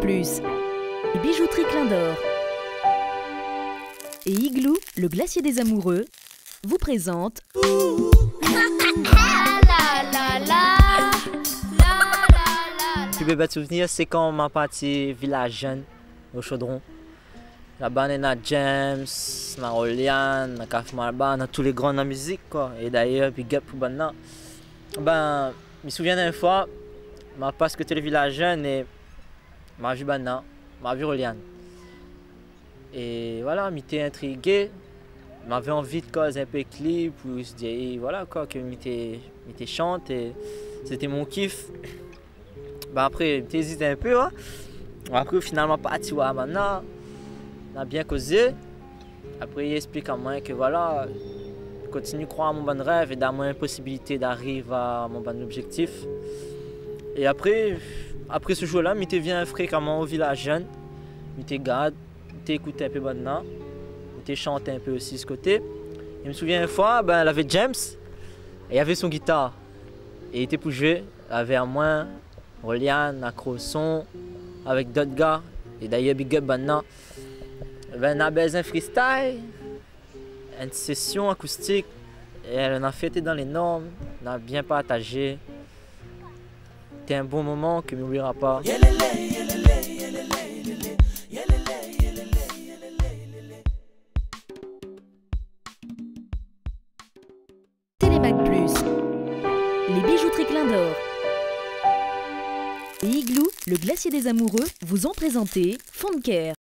Plus, les bijouteries Clin d'Or et Igloo, le glacier des amoureux, vous présentent Le plus bel souvenir, c'est quand on m'a parti village jeune au Chaudron. Là-bas, on a James, on a Oliane, on a Kaf Malba, on a tous les grands de la musique, quoi. Et d'ailleurs, big up pour Banna. Ben, je me souviens d'une fois, je m'a passé côté le village jeune et je m'a vu Banna, je m'a vu Oliane. Et voilà, j'étais intrigué, j'avais envie de causer un peu de clip, ou se dire, voilà quoi, que j'étais chante et c'était mon kiff. Ben après, j'hésitais un peu, hein. Après, finalement, parti ouais, maintenant, on a bien causé. Après, il explique à moi que voilà, je continue à croire à mon bon rêve et d'avoir une possibilité d'arriver à mon bon objectif. Et après ce jour-là, je viens fréquemment au village jeune, je garde, je écouté un peu maintenant, je chanté un peu aussi ce côté. Et je me souviens une fois, ben, elle avait James et il avait son guitare. Et il était pour jouer, il avait à moi, Oliane, Acroson, avec d'autres gars. Et d'ailleurs, big up maintenant. Ben, on a baisé un freestyle, une session acoustique. Et on a fêté dans les normes, on a bien partagé. C'était un bon moment que je n'oublierai pas. Télémac Plus, les bijouteries Clin d'Or et Igloo, le glacier des amoureux, vous ont présenté Fond de Care.